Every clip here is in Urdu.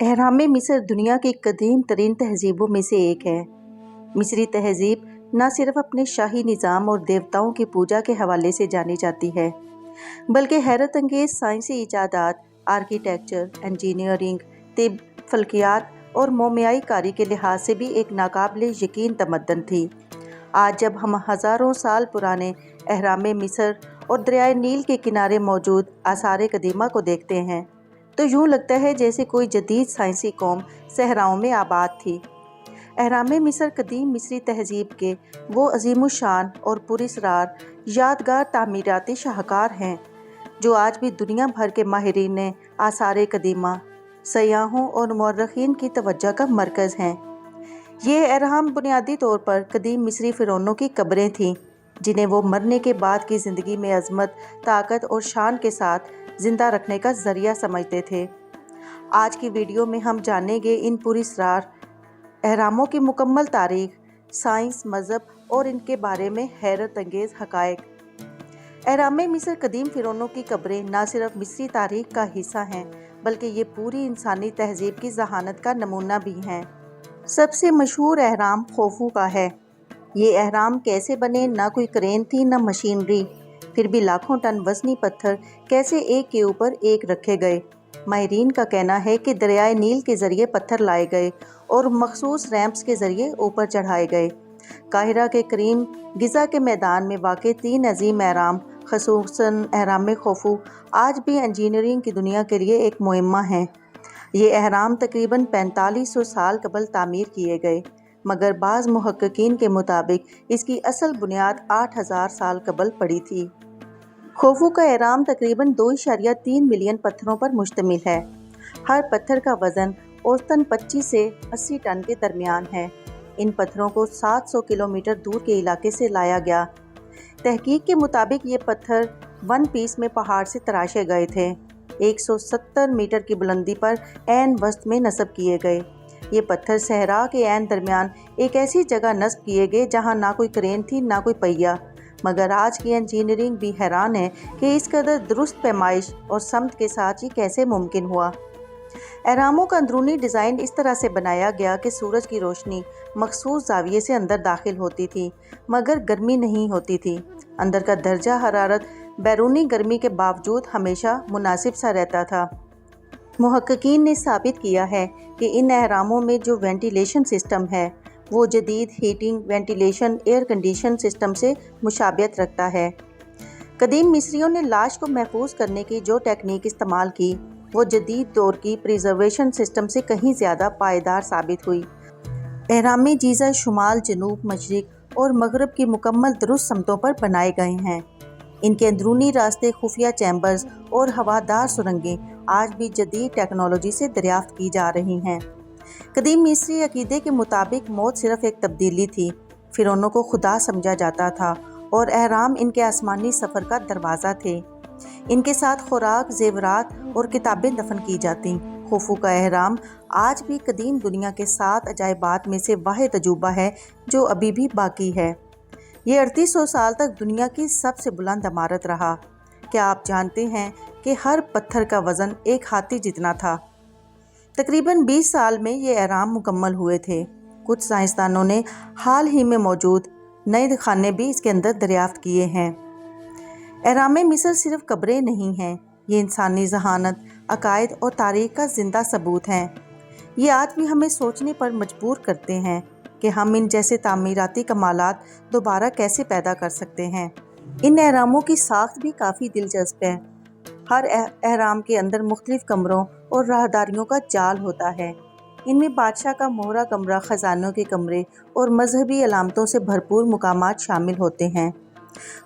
اہرام مصر دنیا کی قدیم ترین تہذیبوں میں سے ایک ہے۔ مصری تہذیب نہ صرف اپنے شاہی نظام اور دیوتاؤں کی پوجا کے حوالے سے جانی جاتی ہے، بلکہ حیرت انگیز سائنسی ایجادات، آرکیٹیکچر، انجینئرنگ، طب، فلکیات اور مومیائی کاری کے لحاظ سے بھی ایک ناقابل یقین تمدن تھی۔ آج جب ہم ہزاروں سال پرانے اہرام مصر اور دریائے نیل کے کنارے موجود آثار قدیمہ کو دیکھتے ہیں تو یوں لگتا ہے جیسے کوئی جدید سائنسی قوم صحراؤں میں آباد تھی۔ اہرام مصر قدیم مصری تہذیب کے وہ عظیم الشان اور پراسرار یادگار تعمیراتی شاہکار ہیں جو آج بھی دنیا بھر کے ماہرین آثار قدیمہ، سیاحوں اور مورخین کی توجہ کا مرکز ہیں۔ یہ اہرام بنیادی طور پر قدیم مصری فرعونوں کی قبریں تھیں جنہیں وہ مرنے کے بعد کی زندگی میں عظمت، طاقت اور شان کے ساتھ زندہ رکھنے کا ذریعہ سمجھتے تھے۔ آج کی ویڈیو میں ہم جانیں گے ان پراسرار اہراموں کی مکمل تاریخ، سائنس، مذہب اور ان کے بارے میں حیرت انگیز حقائق۔ اہرام مصر قدیم فرعونوں کی قبریں نہ صرف مصری تاریخ کا حصہ ہیں بلکہ یہ پوری انسانی تہذیب کی ذہانت کا نمونہ بھی ہیں۔ سب سے مشہور اہرام خوفو کا ہے۔ یہ اہرام کیسے بنے؟ نہ کوئی کرین تھی نہ مشینری، پھر بھی لاکھوں ٹن وزنی پتھر کیسے ایک کے اوپر ایک رکھے گئے؟ ماہرین کا کہنا ہے کہ دریائے نیل کے ذریعے پتھر لائے گئے اور مخصوص ریمپس کے ذریعے اوپر چڑھائے گئے۔ قاہرہ کے قریب گزا کے میدان میں واقع 3 عظیم اہرام، خصوصاً اہرام خوفو، آج بھی انجینئرنگ کی دنیا کے لیے ایک معمہ ہیں۔ یہ اہرام تقریباً 4500 سال قبل تعمیر کیے گئے، مگر بعض محققین کے مطابق اس کی اصل بنیاد 8000 سال قبل پڑی تھی۔ خوفو کا اہرام تقریباً 2.3 ملین پتھروں پر مشتمل ہے۔ ہر پتھر کا وزن اوسطاً 25 سے 80 ٹن کے درمیان ہے۔ ان پتھروں کو 700 کلومیٹر دور کے علاقے سے لایا گیا۔ تحقیق کے مطابق یہ پتھر ون پیس میں پہاڑ سے تراشے گئے تھے۔ 170 میٹر کی بلندی پر عین وسط میں نصب کیے گئے۔ یہ پتھر صحرا کے عین درمیان ایک ایسی جگہ نصب کیے گئے جہاں نہ کوئی کرین تھی نہ کوئی پہیہ، مگر آج کی انجینئرنگ بھی حیران ہے کہ اس قدر درست پیمائش اور سمت کے ساتھ یہ کیسے ممکن ہوا۔ اہراموں کا اندرونی ڈیزائن اس طرح سے بنایا گیا کہ سورج کی روشنی مخصوص زاویے سے اندر داخل ہوتی تھی مگر گرمی نہیں ہوتی تھی۔ اندر کا درجہ حرارت بیرونی گرمی کے باوجود ہمیشہ مناسب سا رہتا تھا۔ محققین نے ثابت کیا ہے کہ ان اہراموں میں جو وینٹیلیشن سسٹم ہے وہ جدید heating, ventilation, air condition system سے مشابہت رکھتا ہے۔ قدیم مصریوں نے لاش کو محفوظ کرنے کی جو ٹیکنیک استعمال کی وہ جدید دور کی پریزرویشن سسٹم سے کہیں زیادہ پائیدار ثابت ہوئی۔ اہرام جیزہ شمال، جنوب، مشرق اور مغرب کی مکمل درست سمتوں پر بنائے گئے ہیں۔ ان کے اندرونی راستے، خفیہ چیمبرز اور ہوادار سرنگیں آج بھی جدید ٹیکنالوجی سے دریافت کی جا رہی ہیں۔ قدیم مصری عقیدے کے مطابق موت صرف ایک تبدیلی تھی۔ فرعونوں کو خدا سمجھا جاتا تھا اور اہرام ان کے آسمانی سفر کا دروازہ تھے۔ ان کے ساتھ خوراک، زیورات اور کتابیں دفن کی جاتیں۔ خوفو کا اہرام آج بھی قدیم دنیا کے 7 عجائبات میں سے واحد عجوبہ ہے جو ابھی بھی باقی ہے۔ یہ 3800 سال تک دنیا کی سب سے بلند عمارت رہا۔ کیا آپ جانتے ہیں کہ ہر پتھر کا وزن ایک ہاتھی جتنا تھا؟ تقریباً 20 سال میں یہ اہرام مکمل ہوئے تھے۔ کچھ سائنسدانوں نے حال ہی میں موجود نئے خانے بھی اس کے اندر دریافت کیے ہیں۔ اہرام مصر صرف قبریں نہیں ہیں، یہ انسانی ذہانت، عقائد اور تاریخ کا زندہ ثبوت ہیں۔ یہ آج بھی ہمیں سوچنے پر مجبور کرتے ہیں کہ ہم ان جیسے تعمیراتی کمالات دوبارہ کیسے پیدا کر سکتے ہیں۔ ان اہراموں کی ساخت بھی کافی دلچسپ ہے۔ ہر اہرام کے اندر مختلف کمروں اور راہداریوں کا جال ہوتا ہے۔ ان میں بادشاہ کا مہرہ کمرہ، خزانوں کے کمرے اور مذہبی علامتوں سے بھرپور مقامات شامل ہوتے ہیں۔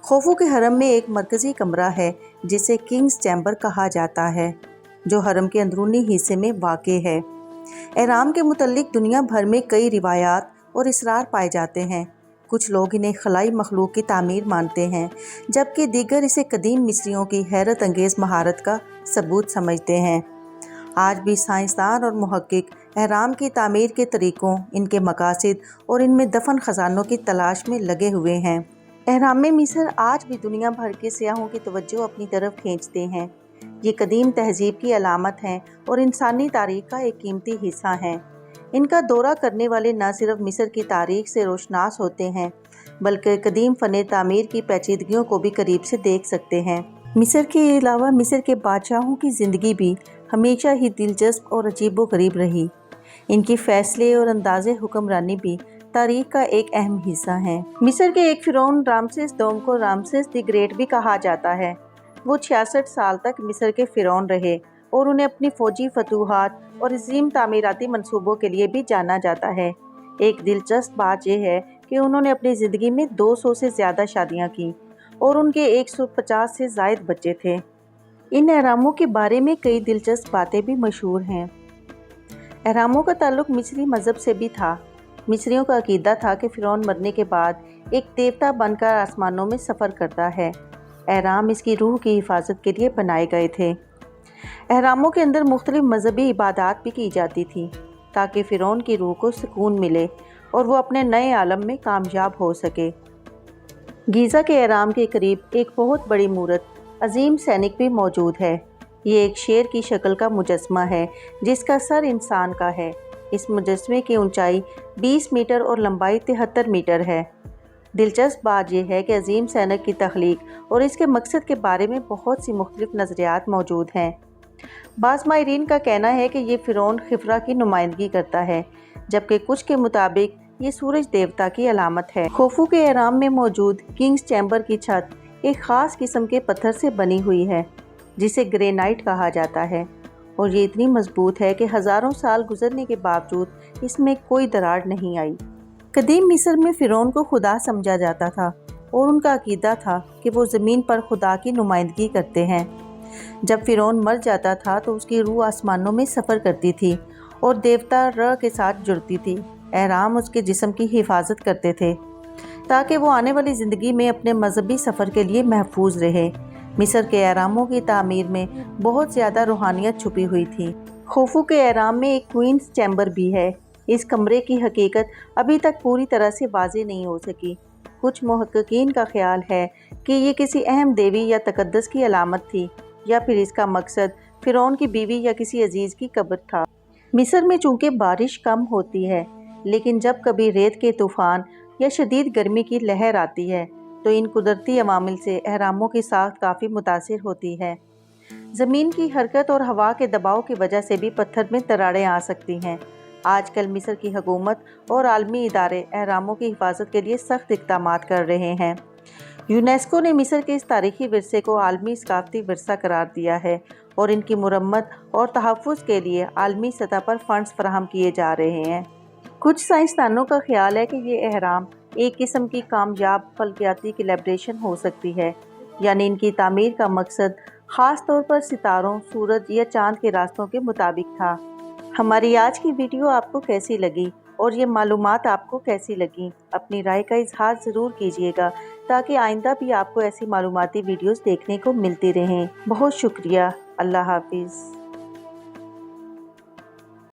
خوفو کے حرم میں ایک مرکزی کمرہ ہے جسے کنگز چیمبر کہا جاتا ہے، جو حرم کے اندرونی حصے میں واقع ہے۔ اہرام کے متعلق دنیا بھر میں کئی روایات اور اسرار پائے جاتے ہیں۔ کچھ لوگ انہیں خلائی مخلوق کی تعمیر مانتے ہیں جبکہ دیگر اسے قدیم مصریوں کی حیرت انگیز مہارت کا ثبوت سمجھتے ہیں۔ آج بھی سائنسدان اور محقق اہرام کی تعمیر کے طریقوں، ان کے مقاصد اور ان میں دفن خزانوں کی تلاش میں لگے ہوئے ہیں۔ اہرام مصر آج بھی دنیا بھر کے سیاحوں کی توجہ اپنی طرف کھینچتے ہیں۔ یہ قدیم تہذیب کی علامت ہیں اور انسانی تاریخ کا ایک قیمتی حصہ ہیں۔ ان کا دورہ کرنے والے نہ صرف مصر کی تاریخ سے روشناس ہوتے ہیں بلکہ قدیم فن تعمیر کی پیچیدگیوں کو بھی قریب سے دیکھ سکتے ہیں۔ مصر کے علاوہ مصر کے بادشاہوں کی زندگی بھی ہمیشہ ہی دلچسپ اور عجیب و غریب رہی۔ ان کی فیصلے اور انداز حکمرانی بھی تاریخ کا ایک اہم حصہ ہیں۔ مصر کے ایک فرعون رامسیس دوم کو رامسیس دی گریٹ بھی کہا جاتا ہے۔ وہ 66 سال تک مصر کے فرعون رہے اور انہیں اپنی فوجی فتوحات اور عظیم تعمیراتی منصوبوں کے لیے بھی جانا جاتا ہے۔ ایک دلچسپ بات یہ ہے کہ انہوں نے اپنی زندگی میں 200 سے زیادہ شادیاں کی اور ان کے 150 سے زائد بچے تھے۔ ان اہراموں کے بارے میں کئی دلچسپ باتیں بھی مشہور ہیں۔ اہراموں کا تعلق مصری مذہب سے بھی تھا۔ مصریوں کا عقیدہ تھا کہ فرعون مرنے کے بعد ایک دیوتا بن کر آسمانوں میں سفر کرتا ہے۔ اہرام اس کی روح کی حفاظت کے لیے بنائے گئے تھے۔ اہراموں کے اندر مختلف مذہبی عبادات بھی کی جاتی تھی تاکہ فرعون کی روح کو سکون ملے اور وہ اپنے نئے عالم میں کامیاب ہو سکے۔ گیزا کے اہرام کے قریب ایک بہت بڑی مورت عظیم سینک بھی موجود ہے۔ یہ ایک شیر کی شکل کا مجسمہ ہے جس کا سر انسان کا ہے۔ اس مجسمے کی اونچائی 20 میٹر اور لمبائی 73 میٹر ہے۔ دلچسپ بات یہ ہے کہ عظیم سینک کی تخلیق اور اس کے مقصد کے بارے میں بہت سی مختلف نظریات موجود ہیں۔ بعض ماہرین کا کہنا ہے کہ یہ فرعون خفرا کی نمائندگی کرتا ہے جبکہ کچھ کے مطابق یہ سورج دیوتا کی علامت ہے۔ خوفو کے اہرام میں موجود کنگز چیمبر کی چھت ایک خاص قسم کے پتھر سے بنی ہوئی ہے جسے گرینائٹ کہا جاتا ہے اور یہ اتنی مضبوط ہے کہ ہزاروں سال گزرنے کے باوجود اس میں کوئی دراڑ نہیں آئی۔ قدیم مصر میں فرعون کو خدا سمجھا جاتا تھا اور ان کا عقیدہ تھا کہ وہ زمین پر خدا کی نمائندگی کرتے ہیں۔ جب فرعون مر جاتا تھا تو اس کی روح آسمانوں میں سفر کرتی تھی اور دیوتا را کے ساتھ جڑتی تھی۔ اہرام اس کے جسم کی حفاظت کرتے تھے تاکہ وہ آنے والی زندگی میں اپنے مذہبی سفر کے لیے محفوظ رہے۔ مصر کے اہراموں کی تعمیر میں بہت زیادہ روحانیت چھپی ہوئی تھی۔ خوفو کے اہرام میں ایک کوئنز چیمبر بھی ہے۔ اس کمرے کی حقیقت ابھی تک پوری طرح سے واضح نہیں ہو سکی۔ کچھ محققین کا خیال ہے کہ یہ کسی اہم دیوی یا تقدس کی علامت تھی یا پھر اس کا مقصد فرعون کی بیوی یا کسی عزیز کی قبر تھا۔ مصر میں چونکہ بارش کم ہوتی ہے لیکن جب کبھی ریت کے طوفان یا شدید گرمی کی لہر آتی ہے تو ان قدرتی عوامل سے اہراموں کی ساخت کافی متاثر ہوتی ہے۔ زمین کی حرکت اور ہوا کے دباؤ کی وجہ سے بھی پتھر میں دراڑیں آ سکتی ہیں۔ آج کل مصر کی حکومت اور عالمی ادارے اہراموں کی حفاظت کے لیے سخت اقدامات کر رہے ہیں۔ یونیسکو نے مصر کے اس تاریخی ورثے کو عالمی ثقافتی ورثہ قرار دیا ہے اور ان کی مرمت اور تحفظ کے لیے عالمی سطح پر فنڈز فراہم کیے جا رہے ہیں۔ کچھ سائنسدانوں کا خیال ہے کہ یہ اہرام ایک قسم کی کامیاب فلکیاتی کیلیبریشن ہو سکتی ہے، یعنی ان کی تعمیر کا مقصد خاص طور پر ستاروں، سورج یا چاند کے راستوں کے مطابق تھا۔ ہماری آج کی ویڈیو آپ کو کیسی لگی اور یہ معلومات آپ کو کیسی لگیں؟ اپنی رائے کا اظہار ضرور کیجیے گا تاکہ آئندہ بھی آپ کو ایسی معلوماتی ویڈیوز دیکھنے کو ملتی رہیں۔ بہت شکریہ۔ اللہ حافظ۔